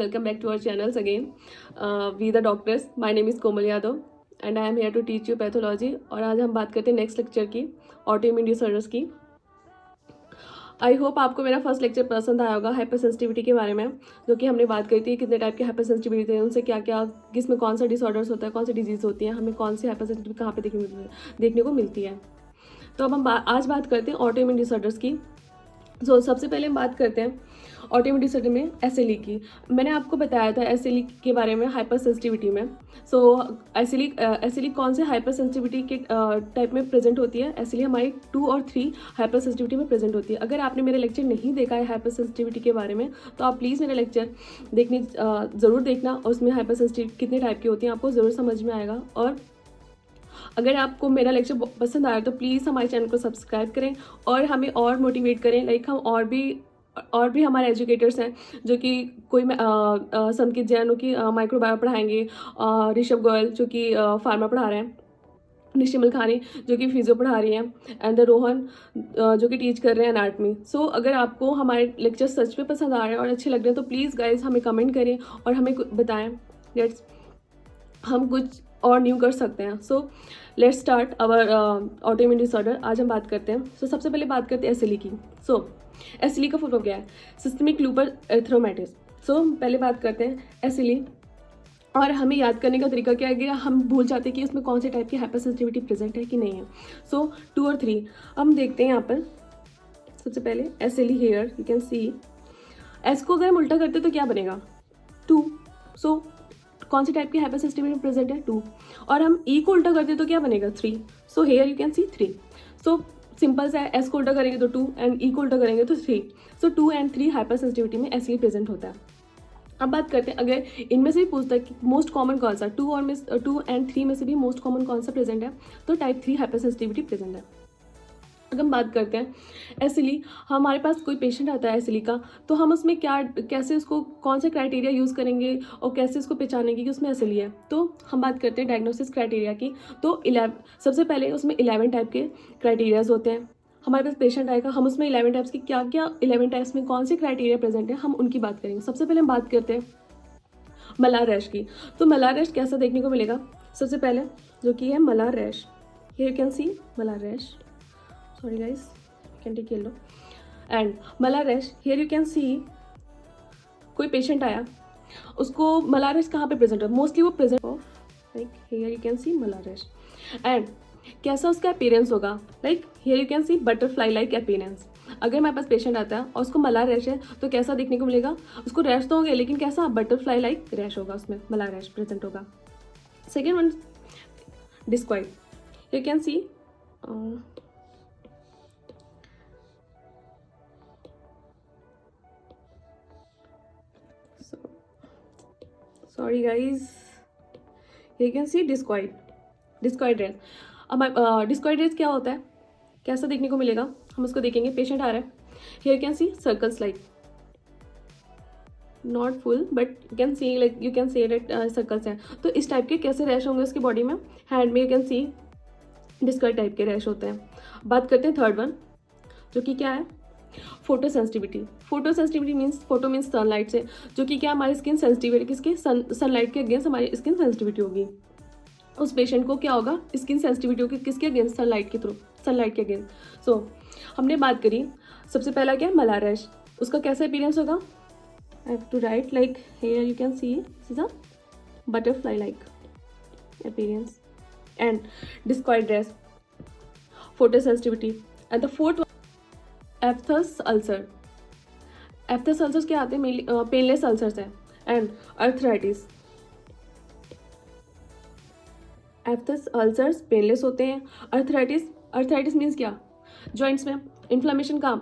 welcome back to our channels again. We the doctors. My name is Komal Yadav and I am here to teach you pathology. और आज हम बात करते हैं next lecture की, autoimmune disorders की. I hope आपको मेरा फर्स्ट लेक्चर पसंद आया होगा हाइपर सेंसिटिविटी के बारे में, जो कि हमने बात करी थी कितने टाइप के हाइपर सेंसिटिविटी है, उनसे क्या क्या, किस में कौन सा डिसऑर्डर्स होता है, कौन सी डिजीज़ होती है, हमें कौन सी हाइपर सेंसिटिविटी कहाँ पे देखने को मिलती है. तो अब हम आज बात करते हैं ऑटोइम्यून डिसऑर्डर्स की. सबसे पहले हम बात करते हैं ऑटोइम्यून डिसऑर्डर में एसएलई की. मैंने आपको बताया था एसएलई के बारे में हाइपर सेंसिटिविटी में. एसएलई कौन से हाइपर सेंसिटिविटी के टाइप में प्रेजेंट होती है. एसएलई हमारी 2 और 3 हाइपर सेंसिटिविटी में प्रेजेंट होती है. अगर आपने मेरे लेक्चर नहीं देखा है हाइपर सेंसिटिविटी के बारे में तो आप प्लीज़ मेरे लेक्चर देखने ज़रूर देखना, और उसमें हाइपर सेंसिटिविटी कितने टाइप की होती हैं आपको ज़रूर समझ में आएगा. और अगर आपको मेरा लेक्चर पसंद आया तो प्लीज़ हमारे चैनल को सब्सक्राइब करें और हमें और मोटिवेट करें. लाइक हम और भी हमारे एजुकेटर्स हैं जो कि कोई संकित जैन की माइक्रोबायो पढ़ाएंगे, ऋषभ गोयल जो कि फार्मा पढ़ा रहे हैं, निशिमल खानी जो कि फिजियो पढ़ा रही हैं, एंड द रोहन जो कि टीच कर रहे हैं एनाटमी. सो अगर आपको हमारे लेक्चर सच में पसंद आ रहे हैं और अच्छे लग रहे हैं तो प्लीज़ गाइज हमें कमेंट करें और हमें बताएं दैट्स हम कुछ और न्यू कर सकते हैं. So let's start our autoimmune disorder. आज हम बात करते हैं. सबसे पहले बात करते हैं एसएलई की. एसएलई का फुल फॉर्म क्या है? Systemic lupus erythematosus. पहले बात करते हैं एसएलई. और हमें याद करने का तरीका क्या है कि हम भूल जाते हैं कि उसमें कौन से टाइप की हाइपर सेंसिटिविटी प्रेजेंट है कि नहीं है. 2 और 3 हम देखते हैं यहाँ पर. सबसे पहले SLE here you can see. S को अगर हम उल्टा करते तो क्या बनेगा? 2. कौन सी टाइप की हाइपर सेंसिटिविटी प्रेजेंट है? 2. और हम ई को उल्टा करते तो क्या बनेगा? 3. Here you can see 3. Simple सा है, एस को उल्टा करेंगे तो 2 एंड ई को उल्टा करेंगे तो 3. 2 एंड 3 हाइपर सेंसिटिविटी में एसएलई प्रेजेंट होता है. अब बात करते हैं अगर इनमें से भी पूछता है कि मोस्ट कॉमन कौन सा, 2 एंड 3 में से भी मोस्ट कॉमन कौन सा प्रेजेंट है, तो टाइप 3 हाइपर सेंसिटिविटी प्रेजेंट है. अगर हम बात करते हैं एसएलई, हमारे पास कोई पेशेंट आता है एसएलई का, तो हम उसमें कैसे उसको कौन से क्राइटेरिया यूज़ करेंगे और कैसे उसको पहचानेंगे कि उसमें एसएलई है. तो हम बात करते हैं डायग्नोसिस क्राइटेरिया की. तो सबसे पहले उसमें 11 टाइप के क्राइटेरियाज होते हैं. हमारे पास पेशेंट आएगा, हम उसमें 11 टाइप्स की क्या 11 टाइप्स में कौन से क्राइटेरिया प्रेजेंट है हम उनकी बात करेंगे. सबसे पहले हम बात करते हैं मलार रैश की. तो मलार रैश कैसा देखने को मिलेगा? सबसे पहले जो कि है malar rash. Here you can see malar rash. Sorry guys, you can take yellow. And malar rash, here you can see कोई पेशेंट आया, उसको मलार रैश कहाँ पे प्रेजेंट है? मोस्टली वो present of like here you can see malar rash. And कैसा उसका appearance होगा? Like here you can see butterfly like appearance. अगर हमारे पास पेशेंट आता है और उसको मलार रैश है तो कैसा देखने को मिलेगा? उसको रैश तो होंगे लेकिन कैसा? बटरफ्लाई लाइक रैश होगा, उसमें मलार रैश प्रेजेंट होगा. Second one discoid. You can see sorry guys, you can see discoid rash. अब डिस्क्वाइड रेस क्या होता है, कैसा देखने को मिलेगा? हम उसको देखेंगे. पेशेंट आ रहा है, here can C circles like not full but you can C like you can see that circles हैं. तो इस टाइप के कैसे रैश होंगे उसकी बॉडी में? हैंड में यू कैन सी डिस्क्वाइड टाइप के रैश होते हैं. बात करते हैं थर्ड वन जो कि क्या है? Photo sensitivity means photo means sunlight से, जो कि क्या हमारी स्किन सेंसिटिव है. किसके? सनलाइट के अगेंस्ट हमारी स्किन सेंसिटिविटी होगी. उस पेशेंट को क्या होगा? स्किन सेंसिटिविटी होगी. किसके अगेंस्ट? सनलाइट के थ्रू, सनलाइट के अगेंस्ट. हमने बात करी सबसे पहला क्या? Malar rash. उसका कैसा अपीयरेंस होगा? I have to write like here you can see this is a butterfly like appearance. And discoid rash, photosensitivity. And the fourth aphthous ulcer. Aphthous ulcers क्या आते हैं? पेनलेस अल्सर्स हैं. And arthritis. Aphthous ulcers painless होते हैं. Arthritis means क्या? Joints में inflammation का,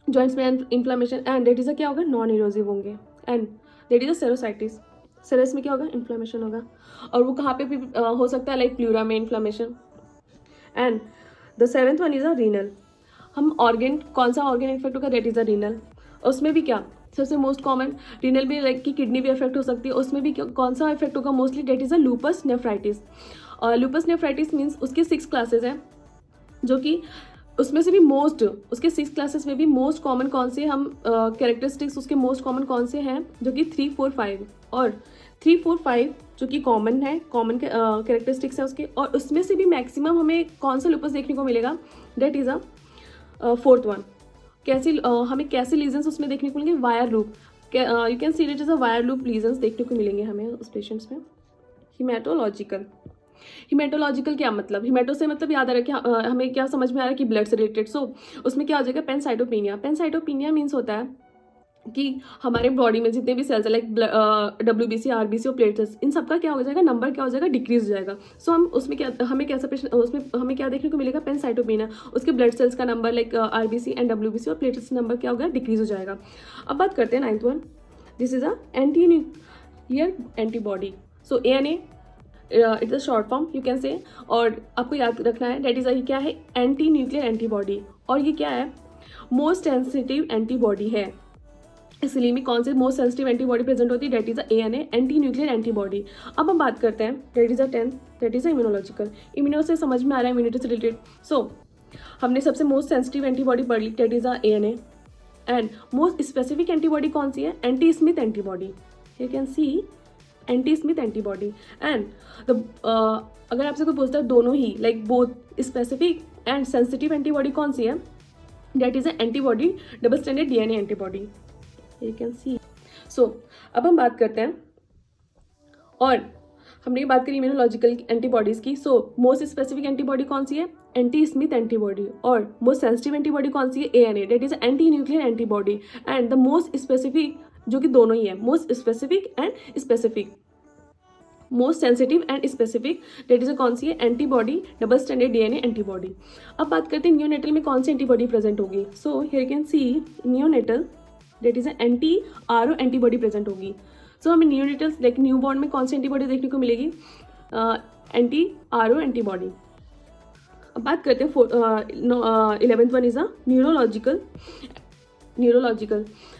joints में इन्फ्लामेशन. एंड डेट इज क्या होगा? नॉन इरोजिव होंगे. And that is a serositis. Serous में क्या होगा? इन्फ्लामेशन होगा. और वो कहाँ पे भी हो सकता है? लाइक प्लूरा में inflammation. And the 7th one is a renal. हम ऑर्गन, कौन सा ऑर्गन इफेक्ट होगा? That is a renal. उसमें भी क्या सबसे मोस्ट कॉमन? रीनल भी लाइक कि किडनी भी इफेक्ट हो सकती है. उसमें भी कौन सा इफेक्ट होगा mostly? That is a lupus nephritis. और लूपस नेफ्राइटिस मीन्स उसके 6 क्लासेस हैं जो कि उसमें से भी मोस्ट, उसके 6 क्लासेस में भी मोस्ट कॉमन कौन से हम कैरेक्टरिस्टिक्स उसके मोस्ट कॉमन कौन से हैं, जो कि 3, 4, 5 और 3, 4, 5 जो कि कॉमन है, कॉमन कैरेक्टरिस्टिक्स है उसके, और उसमें से भी मैक्सिमम हमें कौन सा लूपस देखने को मिलेगा, डेट इज़ फोर्थ वन। कैसे हमें कैसे लीजन्स उसमें देखने को मिलेंगे, wire loop, you can see it is a wire loop lesions देखने को मिलेंगे हमें उस पेशेंट्स में। हिमेटोलॉजिकल, हिमेटोलॉजिकल क्या मतलब, हिमेटो से मतलब याद आ रहा है कि हमें क्या समझ में आ रहा है कि ब्लड से रिलेटेड। सो उसमें क्या हो जाएगा, पेनसाइटोपिनिया। पेनसाइटोपिनिया मीन्स होता है कि हमारे बॉडी में जितने भी सेल्स है लाइक WBC, RBC और प्लेटलेट्स, इन सबका क्या हो जाएगा, नंबर क्या हो जाएगा, डिक्रीज हो जाएगा। सो हम उसमें क्या, हमें कैसा पेशेंट, उसमें हमें क्या देखने को मिलेगा, पेनसाइटोपिनिया, उसके ब्लड सेल्स का number like RBC and WBC और प्लेटलेट्स नंबर क्या होगा, डिक्रीज हो जाएगा। अब बात करते हैं 9th one, this is a anti nuclear antibody. So ANA it's a short form you can say, और आपको याद रखना है डेट इज ये क्या है, एंटी न्यूक्लियर एंटीबॉडी, और ये क्या है, मोस्ट सेंसिटिव एंटीबॉडी है। इसलिए में कौन से मोस्ट सेंसिटिव एंटीबॉडी प्रेजेंट होती है, that is ANA, anti nuclear antibody. अब हम बात करते हैं that is 10th, that is immunological. Immuno से समझ में आ रहा है, इम्यूनिटी से रिलेटेड। सो हमने सबसे मोस्ट सेंसिटिव एंटीबॉडी पढ़ ली, that is ANA, and most specific antibody कौन सी है, anti Smith antibody, you can see anti Smith antibody. And the अगर आपसे कोई पूछता है दोनों ही like both specific and sensitive antibody कौन सी है, that is antibody double stranded DNA antibody, you can see. So अब हम बात करते हैं, और हमने ये बात करी इम्यूनोलॉजिकल एंटीबॉडीज़ की। सो मोस्ट स्पेसिफिक एंटीबॉडी कौन सी है, एंटी स्मिथ एंटीबॉडी, और मोस्ट सेंसिटिव एंटीबॉडी कौन सी है, ANA, that is anti nuclear antibody. And the most specific जो कि दोनों ही है, most specific and specific, most sensitive and specific, that is कौन सी है, antibody double stranded DNA antibody. अब बात करते हैं न्यूनेटल में कौन सी एंटीबॉडी प्रेजेंट होगी। So here can see neonatal, that is anti RO antibody present होगी। सो हमें न्यूनेटल्स लाइक न्यू बॉर्न में कौन सी एंटीबॉडी देखने को मिलेगी, एंटी RO एंटीबॉडी। अब बात करते हैं 11th one is a neurological.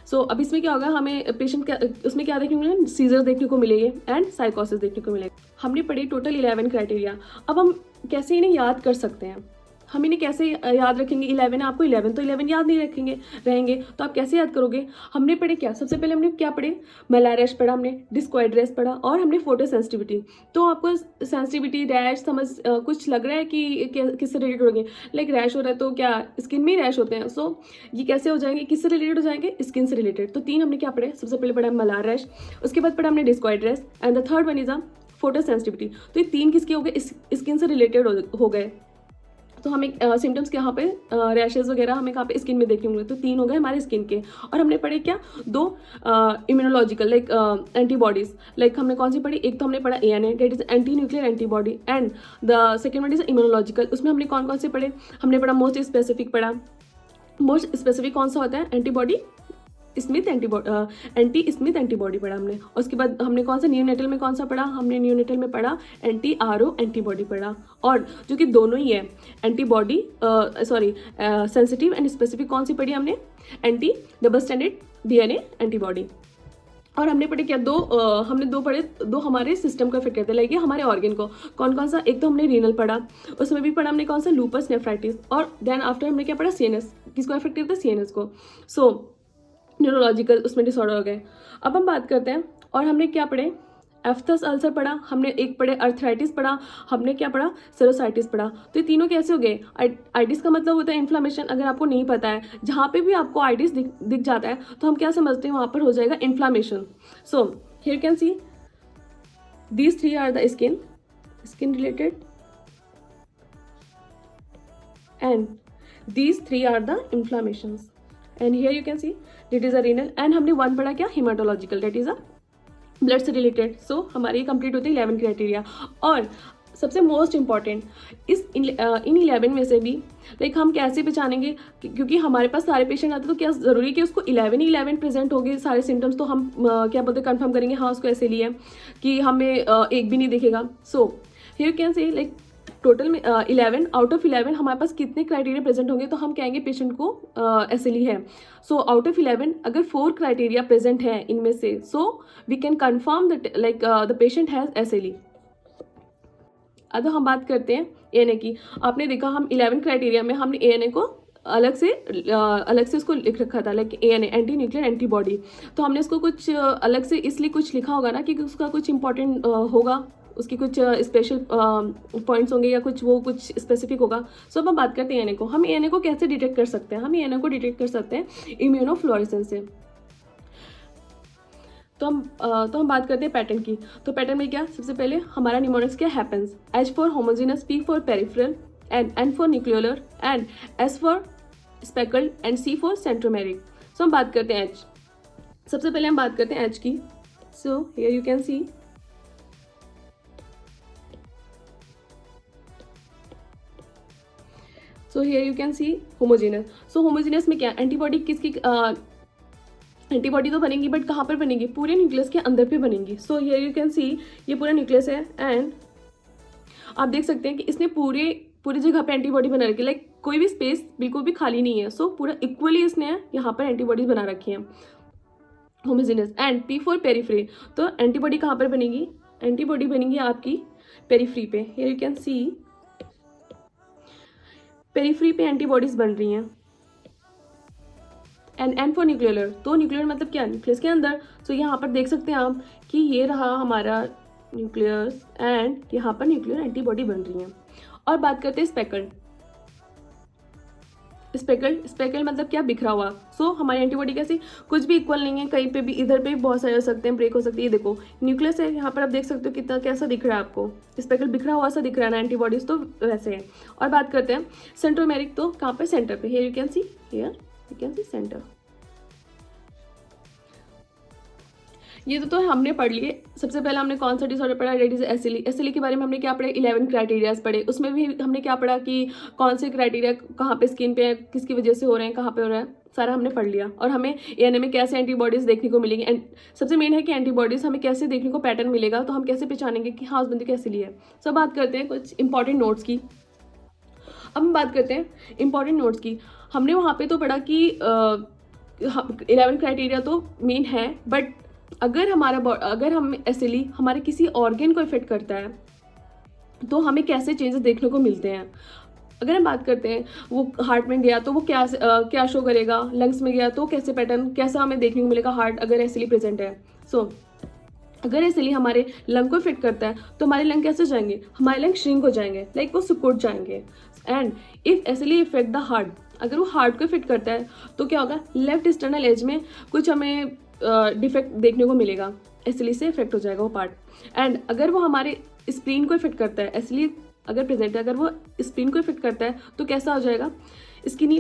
So अब इसमें क्या होगा, हमें पेशेंट क्या, उसमें क्या देखने को मिलेगा, सीजर देखने को मिलेंगे एंड साइकोसिस देखने को मिलेगा। हमने पढ़ी टोटल 11 क्राइटेरिया। अब हम कैसे इन्हें याद कर सकते हैं, हम इन्हें कैसे याद रखेंगे, 11 है, आपको 11 तो 11 याद नहीं रखेंगे रहेंगे, तो आप कैसे याद करोगे। हमने पढ़े क्या, सबसे पहले हमने क्या पढ़े, मलेरिया पढ़ा, हमने डिस्क्वाइड रैश पढ़ा, और हमने फोटो सेंसिटिविटी। तो आपको सेंसिटिविटी रैश समझ कुछ लग रहा है कि किससे रिलेटेड होंगे, लाइक रैश हो रहा है तो क्या स्किन में ही रैश होते हैं। सो ये कैसे हो जाएंगे, किससे रिलेटेड हो जाएंगे, स्किन से रिलेटेड। तो 3 हमने क्या पढ़े, सबसे पहले पढ़ा मलेरिया रैश, उसके बाद पढ़ा हमने discoid rash, and the third one is a photosensitivity. तो ये 3 किसके हो गए, स्किन से रिलेटेड हो गए। तो हमें सिम्टम्स के यहाँ पे रैशेज वगैरह हमें कहाँ पे स्किन में देखने मिले। तो 3 हो गए हमारे स्किन के, और हमने पढ़े क्या, 2 इम्यूनोलॉजिकल लाइक एंटीबॉडीज, लाइक हमने कौन सी पढ़ी, एक तो हमने पढ़ा ANA, that is anti nuclear antibody, and the second one is immunological. उसमें हमने कौन कौन से पढ़े, हमने पढ़ा मोस्ट स्पेसिफिक पढ़ा, मोस्ट स्पेसिफिक कौन सा होता है, एंटी स्मिथ एंटीबॉडी पढ़ा हमने। उसके बाद हमने कौन सा न्यूनेटल में कौन सा पढ़ा, हमने न्यूनेटल में पढ़ा एंटी RO एंटीबॉडी पढ़ा, और जो कि दोनों ही है एंटीबॉडी सेंसिटिव एंड स्पेसिफिक कौन सी पढ़ी हमने, anti double stranded DNA antibody. और हमने पढ़े क्या, हमने दो पढ़े, 2 हमारे सिस्टम को इफेक्ट करते हैं, लाइक हमारे ऑर्गन को। कौन कौन सा, एक तो हमने रीनल पढ़ा, उसमें भी पढ़ा हमने कौन सा, लूपस नेफ्राइटिस, और देन आफ्टर हमने क्या पढ़ा, CNS, किसको इफेक्ट करता है, CNS को। सो न्यूरोलॉजिकल उसमें डिसऑर्डर हो गए। अब हम बात करते हैं, और हमने क्या पढ़े, एफ्थस अल्सर पढ़ा, हमने एक पढ़े अर्थराइटिस पढ़ा, हमने क्या पढ़ा, सेरोसाइटिस पढ़ा। तो ये तीनों कैसे हो गए, आइटिस का मतलब होता है इन्फ्लामेशन। अगर आपको नहीं पता है, जहाँ पे भी आपको आइटिस दिख जाता है तो हम क्या समझते हैं, वहाँ पर हो जाएगा inflammation. So here can see these 3 are the skin related, and these 3 are the inflammations, and here you can see that is a renal, and हमने 1 पढ़ा क्या, hematological, that is a blood से रिलेटेड। सो हमारी complete होती है 11 criteria. और सबसे most important in 11 में से भी लाइक हम कैसे पहचानेंगे, क्योंकि हमारे पास सारे पेशेंट आते हैं, तो क्या ज़रूरी है कि उसको 11 प्रेजेंट हो गए सारे सिम्टम्स, तो हम क्या बोलते हैं, कंफर्म करेंगे हाँ उसको ऐसे लिया कि हमें एक भी नहीं दिखेगा। सो here can say like total में 11 आउट ऑफ 11 हमारे पास कितने क्राइटेरिया प्रेजेंट होंगे, तो हम कहेंगे पेशेंट को SLE है। सो आउट ऑफ 11 अगर 4 क्राइटेरिया प्रेजेंट है इनमें से, so we can confirm that like the patient has SLE। अब हम बात करते हैं ANA की। आपने देखा हम 11 क्राइटेरिया में हमने ANA को अलग से उसको लिख रखा था, like ANA anti nuclear antibody. तो हमने उसको कुछ अलग से इसलिए कुछ लिखा होगा ना, क्योंकि उसका कुछ इंपॉर्टेंट होगा, उसकी कुछ स्पेशल पॉइंट्स होंगे या कुछ स्पेसिफिक होगा। सो अब हम बात करते हैं ANA को। हम ANA को कैसे डिटेक्ट कर सकते हैं? हम ANA को डिटेक्ट कर सकते हैं इम्यूनोफ्लोरेसेंस से। तो हम बात करते हैं पैटर्न की। तो पैटर्न में क्या, सबसे पहले हमारा निमोनिक्स क्या happens, H for homogeneous, P for peripheral, N for nucleolar, and S for speckled, and C for centromeric. So हम बात करते हैं H। सबसे पहले हम बात करते हैं H की। So here you can C homogeneous. So homogeneous में क्या, एंटीबॉडी किसकी एंटीबॉडी तो बनेंगी, बट कहाँ पर बनेंगी? पूरे न्यूक्लियस के अंदर पे बनेंगी। सो हियर यू कैन सी ये पूरा न्यूक्लियस है, एंड आप देख सकते हैं कि इसने पूरी जगह पे एंटीबॉडी बना रखी है, लाइक कोई भी स्पेस बिल्कुल भी खाली नहीं है। सो पूरा इक्वली इसने यहाँ पर एंटीबॉडीज बना रखी हैं, homogeneous. And P for periphery, तो एंटीबॉडी कहाँ पर बनेगी? एंटीबॉडी बनेगी आपकी पेरिफ्री पे। Here you can C periphery पे एंटीबॉडीज बन रही हैं। एंड N फॉर न्यूक्लियोलर, तो न्यूक्लियर मतलब क्या, न्यूक्लियस के अंदर। सो यहाँ पर देख सकते हैं आप कि ये रहा हमारा न्यूक्लियस, एंड यहाँ पर न्यूक्लियर एंटीबॉडी बन रही है। और बात करते हैं स्पेकल्ड मतलब क्या, बिखरा हुआ। सो हमारी एंटीबॉडी कैसी, कुछ भी इक्वल नहीं है, कहीं पे भी, इधर पे भी बहुत सारे हो सकते हैं, ब्रेक हो सकती है। देखो न्यूक्लियस है, यहाँ पर आप देख सकते हो कितना कैसा दिख रहा है आपको, स्पेकल बिखरा हुआ सा दिख रहा है ना, एंटीबॉडीज तो वैसे है। और बात करते हैं सेंट्रोमेरिक, तो कहाँ पे, सेंटर पे। Here you can see centre. ये तो हमने पढ़ लिए। सबसे पहले हमने कौन सा डिसऑर्डर पढ़ा, डेट इज एसिली के बारे में हमने क्या पढ़ा, 11 क्राइटेरियाज पढ़े। उसमें भी हमने क्या पढ़ा कि कौन से क्राइटेरिया कहाँ पे स्किन पे है, किसकी वजह से हो रहे हैं, कहाँ पे हो रहा है, सारा हमने पढ़ लिया। और हमें ANA में कैसे एंटीबॉडीज देखने को मिलेंगी, एंड सबसे मेन है कि एंटीबॉडीज हमें कैसे देखने को पैटर्न मिलेगा, तो हम कैसे पहचानेंगे कि हाँ उस बंदे को एसिली है। सब बात करते हैं कुछ इंपॉर्टेंट नोट्स की। अब हम बात करते हैं इंपॉर्टेंट नोट्स की। हमने वहाँ पे तो पढ़ा कि 11 क्राइटेरिया तो मेन है, बट अगर हम एसिली हमारे किसी ऑर्गन को इफेक्ट करता है तो हमें कैसे चेंजेस देखने को मिलते हैं। अगर हम बात करते हैं वो हार्ट में गया तो वो क्या शो करेगा, लंग्स में गया तो कैसे पैटर्न, कैसा हमें देखने को मिलेगा हार्ट अगर एसिली प्रेजेंट है। सो अगर एसिली हमारे लंग को इफेक्ट करता है तो हमारे लंग कैसे जाएंगे, हमारे लंग श्रिंक हो जाएंगे, लाइक वो सिकुड़ जाएंगे। And if easily effect the heart, अगर वो हार्ट को इफेक्ट करता है तो क्या होगा, लेफ्ट एक्सटर्नल एज में कुछ हमें डिफेक्ट देखने को मिलेगा, एसिली से इफेक्ट हो जाएगा वो पार्ट। एंड अगर वो हमारे स्प्लीन को इफेक्ट करता है, एसिली अगर प्रेजेंट है, अगर वो स्प्लीन को इफेक्ट करता है तो कैसा हो जाएगा, स्किनी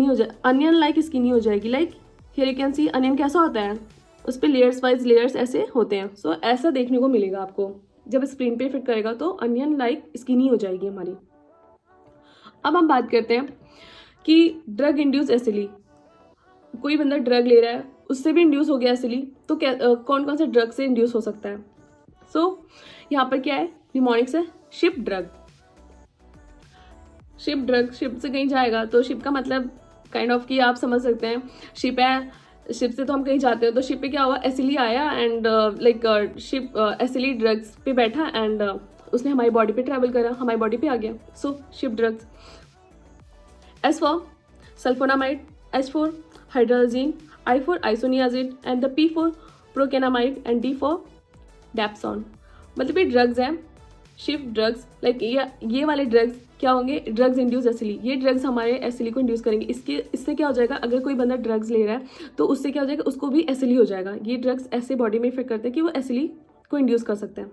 हो जाए, अनियन लाइक स्किनी हो जाएगी। Like here you can sea onion कैसा होता है, उस पर लेयर्स वाइज लेयर्स ऐसे होते हैं। सो ऐसा देखने को मिलेगा आपको, जब स्प्लीन पे इफेक्ट करेगा तो अनियन लाइक स्किनी हो जाएगी हमारी। अब हम बात करते हैं कि ड्रग इंड्यूस एसिली, कोई बंदा ड्रग ले रहा है उससे भी इंड्यूस हो गया एसिली, तो क्या कौन कौन से ड्रग से इंड्यूस हो सकता है। सो यहाँ पर क्या है, निमोनिक्स है, शिप ड्रग शिप से कहीं जाएगा तो शिप का मतलब काइंड ऑफ कि आप समझ सकते हैं, शिप है, शिप से तो हम कहीं जाते हैं, तो शिप पे क्या हुआ, एसिली आया, एंड लाइक शिप एसिली ड्रग्स पे बैठा, एंड उसने हमारी बॉडी पे ट्रैवल करा, हमारी बॉडी पे आ गया। So ship drugs. S for sulfonamide, H for hydrogen, I for isoniazid, and the P for procainamide, and D for dapsone. मतलब ये ड्रग्स हैं, शिफ्ट ड्रग्स, लाइक ये वाले ड्रग्स क्या होंगे, ड्रग्स इंड्यूस एसिली। ये ड्रग्स हमारे एसिली को इंड्यूस करेंगे। इससे क्या हो जाएगा, अगर कोई बंदा ड्रग्स ले रहा है तो उससे क्या हो जाएगा, उसको भी एसिली हो जाएगा। ये ड्रग्स ऐसे बॉडी में इफेक्ट करते हैं कि वो एसिली को इंड्यूस कर सकते हैं।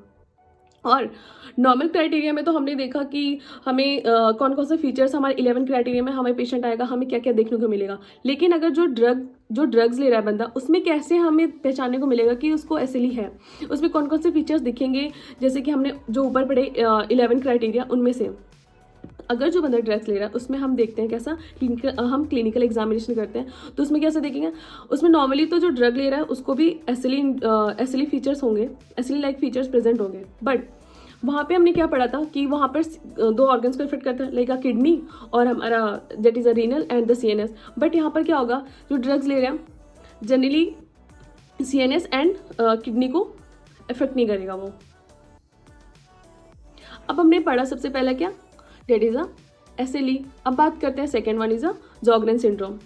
और नॉर्मल क्राइटेरिया में तो हमने देखा कि हमें कौन कौन से फीचर्स, हमारे 11 क्राइटेरिया में हमें पेशेंट आएगा, हमें क्या क्या देखने को मिलेगा। लेकिन अगर जो ड्रग्स ले रहा है बंदा, उसमें कैसे हमें पहचानने को मिलेगा कि उसको एसिली है, उसमें कौन कौन से फीचर्स दिखेंगे, जैसे कि हमने जो ऊपर पढ़े 11 क्राइटेरिया, उनमें से अगर जो बंदा ड्रग्स ले रहा है उसमें हम देखते हैं कैसा, हम क्लिनिकल एग्जामिनेशन करते हैं तो उसमें कैसे देखेंगे, उसमें नॉर्मली तो जो ड्रग ले रहा है उसको भी एसिली फीचर्स होंगे, एसिली लाइक फीचर्स प्रेजेंट होंगे। बट वहाँ पे हमने क्या पढ़ा था कि वहाँ पर 2 ऑर्गन्स को इफेक्ट करता है, लाइक किडनी और हमारा that is a renal and the CNS। But यहाँ पर क्या होगा, जो ड्रग्स ले रहे हैं जनरली CNS एंड किडनी को इफेक्ट नहीं करेगा वो। अब हमने पढ़ा सबसे पहला क्या, डेट इज अ SLE। अब बात करते हैं second one is a Sjogren syndrome.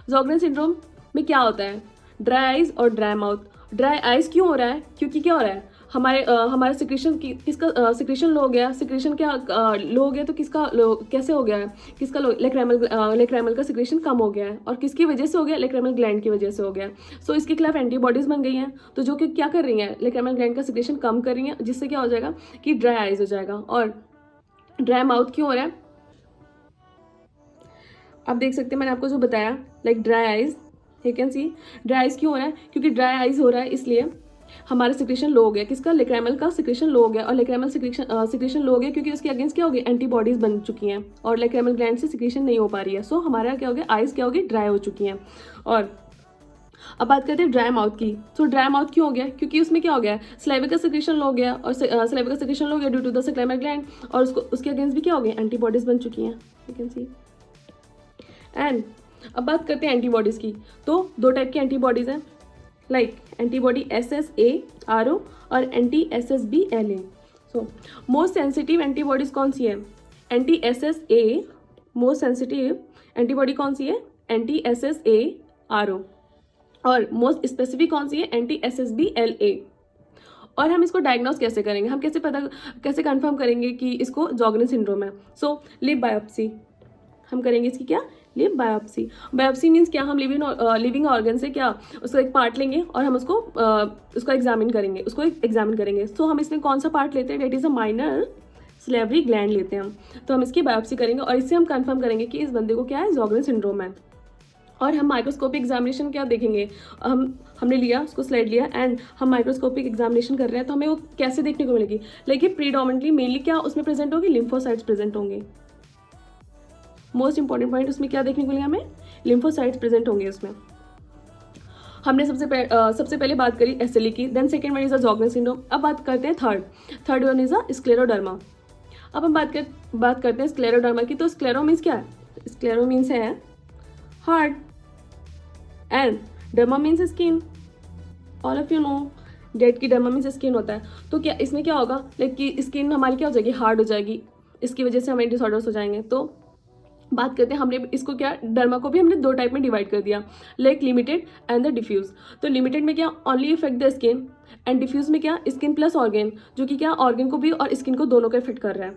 Sjogren syndrome में क्या होता है, ड्राई आइज और ड्राई माउथ। ड्राई आइज क्यों हो रहा है, क्योंकि क्या हो रहा है, हमारे सिक्रेशन किसका सिक्रेशन लो हो गया, सिक्रेशन क्या लो हो गया, तो किसका लो कैसे हो गया है, किसका लो, लेक्रेमल का सिक्रेशन कम हो गया है, और किसकी वजह से हो गया, लेक्रेमल ग्लैंड की वजह से हो गया। सो इसके खिलाफ एंटीबॉडीज बन गई हैं, तो जो कि क्या कर रही हैं, लेक्रेमल ग्लैंड का सिक्रेशन कम कर रही हैं, जिससे क्या हो जाएगा कि ड्राई आइज हो जाएगा। और ड्राई माउथ क्यों हो रहा है, आप देख सकते हैं मैंने आपको जो बताया, like dry eyes, you can C dry eyes क्यों हो रहा है, क्योंकि ड्राई आइज हो रहा है इसलिए हमारा सिक्रेशन लो हो गया, किसका, लेक्रेमल का सिक्रेशन लो हो गया। और लेक्रेमल सिक्रेशन लो हो गया क्योंकि उसके अगेंस्ट क्या हो गई, एंटीबॉडीज बन चुकी हैं, और लेक्रेमल ग्लैंड से सिक्रेशन नहीं हो पा रही है। सो हमारा क्या हो गया, आइज क्या हो गई, ड्राई हो चुकी हैं। और अब बात करते हैं ड्राई माउथ की। तो ड्राई माउथ क्यों हो गया, क्योंकि उसमें क्या हो गया, सलाइवा का सिक्रेशन लो हो गया, और सलाइवा का सिक्रेशन लो हो गया ड्यू टू द लेक्रेमल ग्लैंड, और उसके अगेंस्ट भी क्या हो गए, एंटीबॉडीज बन चुकी हैं, यू कैन सी। एंड अब बात करते हैं एंटीबॉडीज की। तो दो टाइप की एंटीबॉडीज हैं, लाइक एंटीबॉडी SSA-RO और anti-SSB-LA। So most sensitive antibodies कौन सी है, anti-SSA मोस्ट सेंसिटिव एंटीबॉडी कौन सी है, anti-SSA-RO, और मोस्ट स्पेसिफिक कौन सी है, anti-SSB-LA। और हम इसको डायग्नोस कैसे करेंगे, हम कैसे कंफर्म करेंगे कि इसको जॉगरेन सिंड्रोम है। सो लिव बायोप्सी हम करेंगे, इसकी क्या, लिव बायोप्सी। बायोप्सी मीन्स क्या, हम लिविंग ऑर्गन से क्या उसको एक पार्ट लेंगे और हम उसको एग्जामिन करेंगे। सो हम इसमें कौन सा पार्ट लेते हैं, that is a minor salivary gland लेते हैं हम। तो हम इसकी बायोप्सी करेंगे और इससे हम कंफर्म करेंगे कि इस बंदे को क्या है, जॉगरेन सिंड्रोम है। और हम माइक्रोस्कोपिक एग्जामिनेशन क्या देखेंगे, हमने लिया उसको स्लाइड लिया एंड हम माइक्रोस्कोपिक एग्जामिनेशन कर रहे हैं, तो हमें वो कैसे देखने को मिलेगी, लेकिन प्रीडोमिनेटली मेनली क्या उसमें प्रेजेंट होगी, लिम्फोसाइट्स प्रेजेंट होंगे। मोस्ट इंपॉर्टेंट पॉइंट उसमें क्या देखने को मिलेगा हमें, लिम्फोसाइट्स प्रेजेंट होंगे उसमें। हमने सबसे पहले बात करी SLE की, then second one is a Sjogren syndrome. अब बात करते हैं third one is a scleroderma. अब हम बात करते हैं स्क्लेरोडर्मा की। तो स्क्लेरो मीन्स क्या है, स्क्लेरो मीन्स है hard and derma means skin. All of you know that की डर्मा मीन्स स्किन होता है। तो क्या इसमें क्या होगा, लाइक कि स्किन हमारी क्या हो जाएगी, हार्ड हो जाएगी, इसकी वजह से हमें डिसऑर्डर्स हो जाएंगे। तो बात करते हैं, हमने इसको क्या, डर्मा को भी हमने दो टाइप में डिवाइड कर दिया, like limited and the diffuse. तो लिमिटेड में क्या, only affect the skin, and diffuse में क्या, स्किन प्लस ऑर्गन, जो कि क्या ऑर्गन को भी और स्किन को दोनों को इफेक्ट कर रहा है।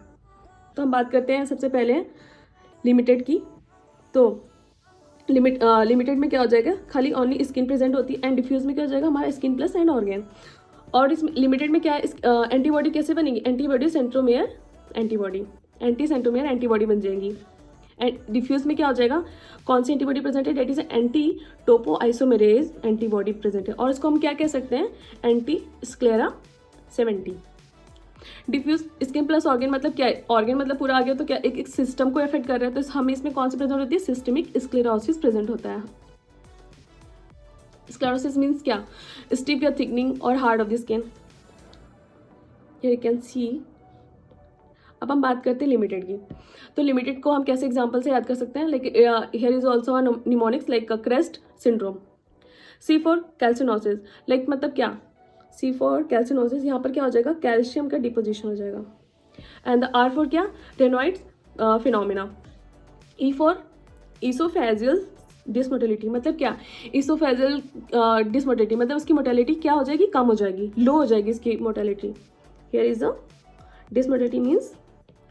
तो हम बात करते हैं सबसे पहले लिमिटेड की। तो लिमिटेड में क्या हो जाएगा, खाली ओनली स्किन प्रेजेंट होती है, एंड डिफ्यूज में क्या हो जाएगा, हमारा स्किन प्लस एंड ऑर्गन। और इस लिमिटेड में क्या है, एंटीबॉडी कैसे बनेगी, एंटी सेंट्रोमियर एंटीबॉडी बन जाएंगी। एंड डिफ्यूज में क्या हो जाएगा, कौन सी एंटीबॉडी प्रेजेंट है, that is anti topoisomerase antibody present है, और इसको हम क्या कह सकते हैं, anti scl 70। Diffuse skin plus organ मतलब क्या है, ऑर्गन मतलब पूरा आ गया, तो क्या एक सिस्टम को इफेक्ट कर रहा है, तो हमें इसमें कौन सी प्रेजेंट होती है, सिस्टमिक स्क्लेरोसिस प्रेजेंट होता है। स्क्लेरोसिस मीन्स क्या, स्टिफ या थिकनिंग और hard of the skin, you can सी। अब हम बात करते हैं लिमिटेड की। तो लिमिटेड को हम कैसे एग्जांपल से याद कर सकते हैं, like here is also mnemonics like CREST syndrome. C for calcinosis, like मतलब क्या, C फॉर कैल्सिनोसिस, यहाँ पर क्या हो जाएगा, कैल्शियम का डिपोजिशन हो जाएगा। एंड R फॉर क्या, रेनॉइड्स फिनोमिना। E फॉर ईसोफेजियल डिसमोटिलिटी, मतलब क्या, ईसोफेजियल डिसमोटिलिटी मतलब उसकी मोटेलिटी क्या हो जाएगी, कम हो जाएगी, लो हो जाएगी इसकी motility. Here is a dysmotility means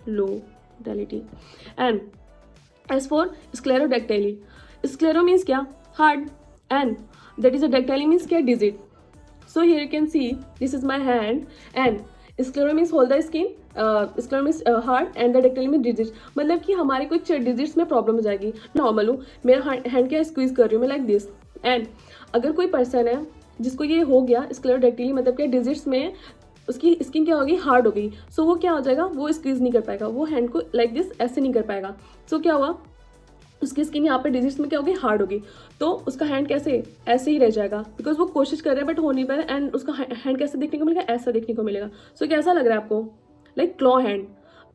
low motility. And as for sclerodactyly, sclero means क्या, hard, and that is a dactyly means क्या, digit. So here you can see this is my hand, and sclero means hold the skin, sclero means hard, and the dactyly means digit. मतलब कि हमारे कुछ digits में problem हो जाएगी। Normal हूँ, मेरा हैंड क्या स्क्वीज कर रही हूँ मैं, लाइक दिस। एंड अगर कोई पर्सन है जिसको ये हो गया स्क्लेरोडैक्टिली, मतलब क्या डिजिट्स में उसकी स्किन क्या होगी, हार्ड हो गई। सो वो क्या हो जाएगा, वो स्क्वीज नहीं कर पाएगा, वो हैंड को लाइक दिस ऐसे नहीं कर पाएगा। सो क्या हुआ, उसकी स्किन यहाँ पे डिजिट्स में क्या होगी, हार्ड होगी, तो उसका हैंड कैसे, ऐसे ही रह जाएगा, बिकॉज वो कोशिश कर रहा है बट हो नहीं पा रहा, एंड उसका हैंड कैसे देखने को मिलेगा, ऐसा देखने को मिलेगा। सो कैसा लग रहा है आपको, लाइक क्लॉ हैंड।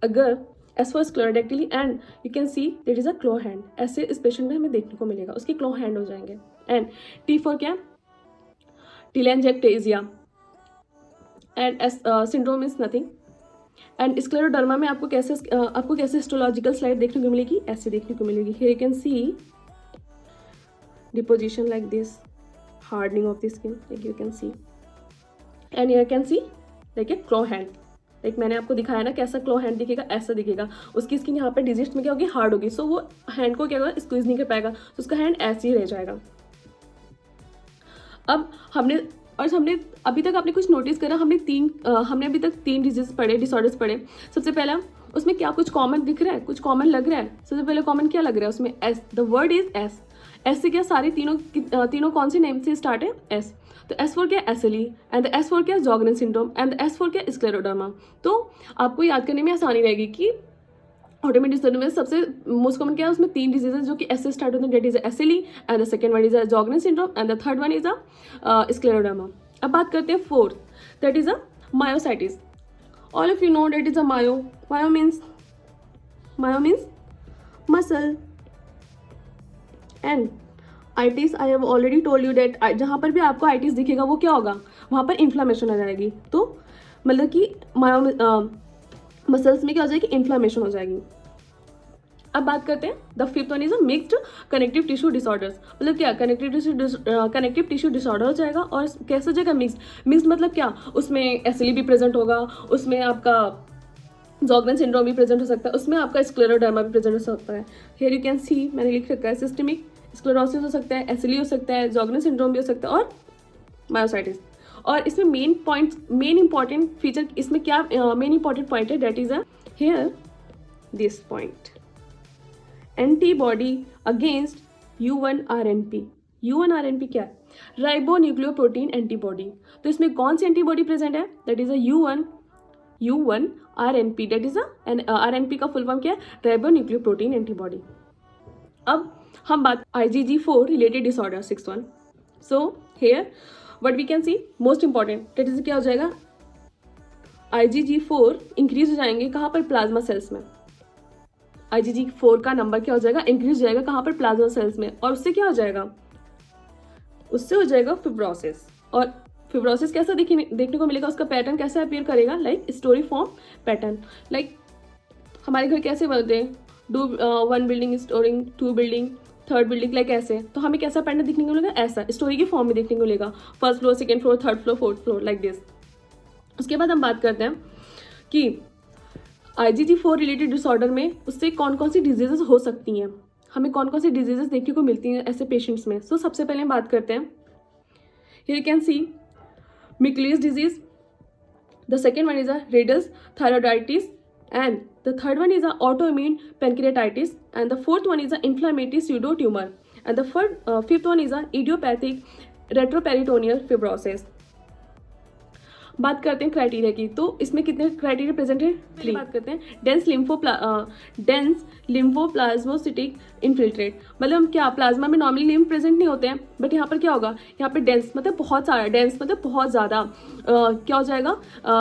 अगर as for sclerodactyly, and you can see that is a claw hand, ऐसे इस पेशेंट में हमें देखने को मिलेगा, उसके क्लॉ हैंड हो जाएंगे। एंड T फॉर क्या, टीलैंजैक्टेसिया, and as syndrome is nothing, and scleroderma में आपको कैसे हिस्टोलॉजिकल स्लाइड देखने को मिलेगी, ऐसे देखने को मिलेगी. Here you can C deposition like this, hardening of the skin like you can see, and here you can see like a claw hand. Like मैंने आपको दिखाया ना कैसा क्लो हैंड दिखेगा, ऐसा दिखेगा. उसकी स्किन यहाँ पे डिजिट्स में क्या होगी, हार्ड होगी. सो वो हैंड को क्या होगा, स्क्वीज नहीं कर पाएगा. तो उसका हैंड ऐसे ही रह जाएगा. अब हमने अभी तक आपने कुछ नोटिस करा, हमने अभी तक 3 डिसऑर्डर्स पढ़े. सबसे पहला उसमें क्या कुछ कॉमन दिख रहा है, कुछ कॉमन लग रहा है. सबसे पहले कॉमन क्या लग रहा है उसमें, S. The word is S. S से क्या सारे तीनों कौन से नेम से स्टार्ट है, एस. तो एस फॉर क्या, एसएलई, एंड एस फॉर क्या, jargon syndrome, and S for क्या, स्क्लेरोडर्मा. तो आपको याद करने में आसानी रहेगी कि ऑटोइम्यून डिसऑर्डर में सबसे मोस्ट कॉमन क्या है, उसमें 3 डिजीजेस जो कि एस से स्टार्ट होते हैं, that is SLE, and the second one is a Sjogren syndrome, and the third one is a scleroderma. अब बात करते हैं fourth, that is a myositis. All of you know that is a myo means muscle. And itis, I have already told you that जहाँ पर भी आपको itis दिखेगा वो क्या होगा, वहाँ पर इन्फ्लामेशन आ जाएगी. तो मतलब कि मसल्स में क्या हो जाएगी, इन्फ्लामेशन हो जाएगी. अब बात करते हैं the fifth one is a mixed connective tissue disorders. मतलब क्या, कनेक्टिव टिश्यू डिसऑर्डर हो जाएगा. और कैसे हो जाएगा, मिक्स्ड मतलब क्या, उसमें एसएलई भी प्रेजेंट होगा, उसमें आपका जॉर्गन सिंड्रोम भी प्रेजेंट हो सकता है, उसमें आपका स्क्लेरोडर्मा भी प्रेजेंट हो सकता है. हियर यू कैन सी, मैंने लिख रखा है सिस्टेमिक स्क्लेरोसिस हो सकता है, एसएलई हो सकता है, जॉर्गन सिंड्रोम भी हो सकता है, और मायोसाइटिस. और इसमें मेन इंपॉर्टेंट फीचर, इसमें क्या मेन इंपॉर्टेंट पॉइंट है, that is a here this point, antibody against U1RNP. U1RNP क्या है, राइबो न्यूक्लियोप्रोटीन एंटीबॉडी. तो इसमें कौन सी एंटीबॉडी प्रेजेंट है, that is a U1RNP. That is RNP का फुल फॉर्म क्या है, राइबो न्यूक्लियोप्रोटीन एंटीबॉडी. अब हम बात IgG4 related disorder 6th one. So here what we can see, most important, that is क्या हो जाएगा, IgG4 इंक्रीज हो जाएंगे कहाँ पर, प्लाज्मा सेल्स में. IgG4 का नंबर क्या हो जाएगा, इंक्रीज हो जाएगा कहाँ पर, प्लाज्मा सेल्स में. और उससे क्या हो जाएगा, उससे हो जाएगा फिब्रोसिस. और फिब्रोसिस कैसा देखने को मिलेगा, उसका पैटर्न कैसा अपीयर करेगा, like story form pattern. Like हमारे घर कैसे बनते हैं, one building storing, 2 building, 3rd building, like ऐसे. तो हमें कैसा पैटर्न देखने को मिलेगा, ऐसा स्टोरी के फॉर्म में देखने को मिलेगा, 1st floor, 2nd floor, 3rd floor, 4th floor, like this. उसके बाद हम बात करते हैं कि IgG4 रिलेटेड डिसऑर्डर में उससे कौन कौन सी डिजीजेस हो सकती हैं, हमें कौन कौन सी डिजीजेस देखने को मिलती हैं ऐसे पेशेंट्स में. सो सबसे पहले हम बात करते हैं, here you can see Mikulicz disease, the second one is a Riedel's thyroiditis, and the third one is a autoimmune pancreatitis, and the fourth one is a inflammatory pseudo tumor, and the fifth one is a idiopathic retroperitoneal fibrosis. बात करते हैं criteria की. तो इसमें कितने criteria present है, 3. बात करते हैं डेंस लिम्फोप्लाज्मोसिटिक इन्फिल्ट्रेट. मतलब क्या, प्लाज्मा में नॉर्मली लिम्फ प्रेजेंट नहीं होते हैं, बट यहाँ पर क्या होगा, यहाँ पर डेंस मतलब बहुत सारा, डेंस मतलब बहुत ज़्यादा क्या हो जाएगा,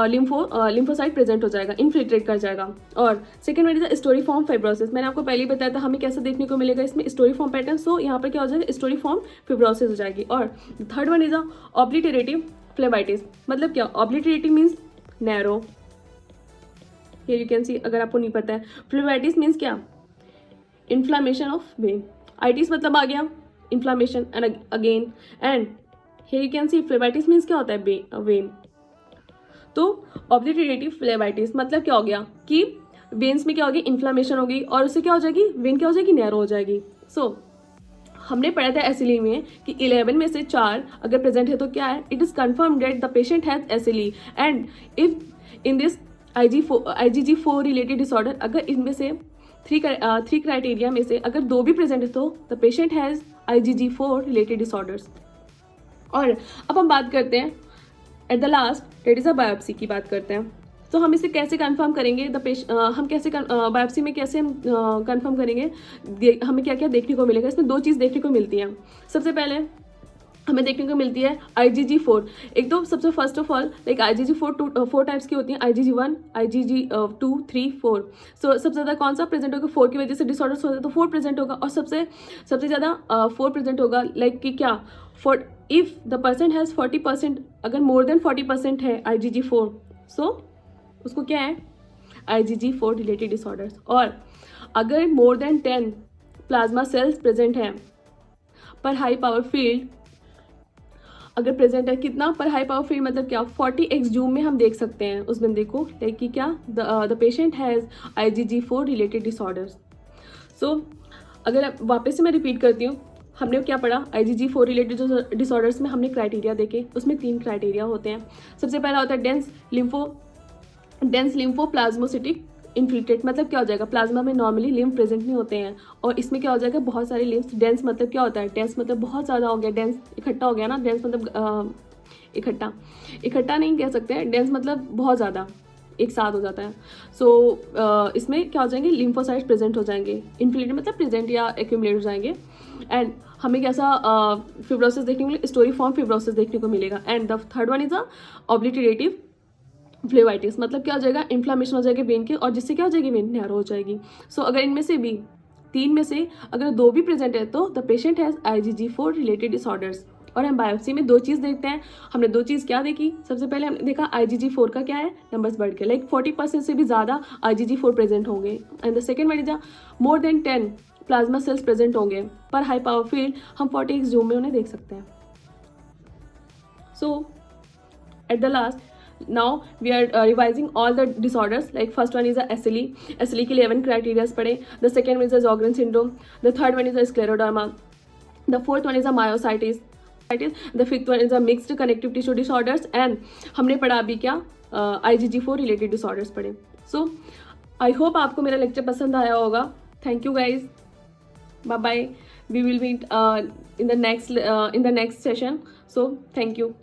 लिम्फोसाइट प्रेजेंट हो जाएगा, इन्फिल्ट्रेट कर जाएगा. और second one is story form fibrosis. मैंने आपको पहले ही बताया था हमें कैसा देखने को मिलेगा इसमें, स्टोरी फॉर्म पैटर्न. सो यहाँ पर क्या हो जाएगा, स्टोरी फॉर्म फिब्रोसिस हो जाएगी. और third one is a obliterative phlebitis. मतलब क्या, obliterative means narrow. Here you can see, अगर आपको नहीं पता है, फ्लेबाइटिस मीन्स क्या, इन्फ्लामेशन ऑफ वेन. आइटिस मतलब आ गया inflammation and again, and here you can see phlebitis means क्या होता है, वेन. तो ऑब्लिटेरेटिव फ्लेबाइटिस मतलब क्या हो गया कि वेन्स में क्या होगी, इन्फ्लामेशन होगी, और उससे क्या हो जाएगी, वेन क्या हो जाएगी, नैरो हो जाएगी. सो हमने पढ़ा था एसएलई में कि 11 में से 4 अगर प्रेजेंट है तो क्या है, it is confirm that the patient has SLE. And if in this IgG4 related disorder, अगर इनमें से 3 क्राइटेरिया में से अगर 2 भी प्रेजेंट है तो the patient has IgG4 related disorders. और अब हम बात करते हैं at the last, that is a biopsy की बात करते हैं. तो हम इसे कैसे कंफर्म करेंगे, हम कैसे बायोप्सी में कैसे हम कंफर्म करेंगे, हमें क्या क्या देखने को मिलेगा. इसमें 2 चीज़ देखने को मिलती हैं. सबसे पहले हमें देखने को मिलती है IgG4. एक तो सबसे first of all like IgG4 4 types की होती हैं, IgG1, IgG2, 3, 4. सो सबसे ज़्यादा कौन सा प्रेजेंट होगा, 4 की वजह से डिसऑर्डर्स होते हैं तो 4 प्रेजेंट होगा. और सबसे ज़्यादा 4 प्रेजेंट होगा, लाइक कि क्या, इफ़ द पर्सन हैज़ 40%, अगर मोर देन 40% है IgG4, सो उसको क्या है, IgG4 रिलेटेड डिसऑर्डर्स। और अगर more than 10 plasma cells present हैं पर हाई पावर फील्ड, अगर प्रेजेंट है कितना पर हाई पावर फील्ड मतलब क्या, 40x जूम में हम देख सकते हैं उस बंदे को, लाइक कि क्या the patient has IgG4 related disorders. So अगर वापस से मैं रिपीट करती हूँ, हमने क्या पढ़ा, IgG4 रिलेटेड डिसऑर्डर्स में हमने क्राइटेरिया देखे, उसमें 3 क्राइटेरिया होते हैं। सबसे पहला होता है डेंस लिम्फोप्लाज्मोसिटिक इन्फिल्ट्रेट, मतलब क्या हो जाएगा, प्लाज्मा में नॉर्मली लिम्फ प्रेजेंट नहीं होते हैं, और इसमें क्या हो जाएगा, बहुत सारे लिम्फ्स। डेंस मतलब क्या होता है, डेंस मतलब बहुत ज़्यादा हो गया, डेंस इकट्ठा हो गया ना, डेंस मतलब इकट्ठा नहीं कह सकते हैं, डेंस मतलब बहुत ज़्यादा एक साथ हो जाता है। सो इसमें क्या हो जाएंगे, लिम्फोसाइट्स प्रेजेंट हो जाएंगे, इन्फिल्ट्रेट मतलब प्रेजेंट या एक्यूमुलेट हो जाएंगे। एंड हमें कैसा फिब्रोसिस देखने को मिलेगा, स्टोरी फॉर्म फिब्रोसिस देखने को मिलेगा। And the third one is a obliterative phlebitis, मतलब क्या हो जाएगा, इन्फ्लामेशन हो जाएगी वेन के, और जिससे क्या हो जाएगी, वेन नैरो हो जाएगी। सो अगर इनमें से भी 3 में से अगर 2 भी प्रेजेंट है तो the patient has IgG4 related disorders. और हम बायोप्सी में 2 चीज़ देखते हैं। हमने 2 चीज़ क्या देखी, सबसे पहले हमने देखा IgG4 का क्या है, नंबर्स बढ़ के, लाइक 40% से भी ज़्यादा IgG4 प्रेजेंट होंगे। And the second one is more than 10 plasma cells present होंगे पर हाई पावर फील्ड, हम 40x जूम में उन्हें देख सकते हैं। So at the last, now we are revising all the disorders, like first one is a SLE के 11 criteria पढ़े, the second one is a Sjogren syndrome, the third one is a scleroderma, the fourth one is a myositis, the fifth one is a mixed connective tissue disorders, and हमने पढ़ा अभी क्या, IgG4 related disorders पढ़े। So I hope आपको मेरा lecture पसंद आया होगा। Thank you guys, bye bye, we will meet in the next session, so thank you।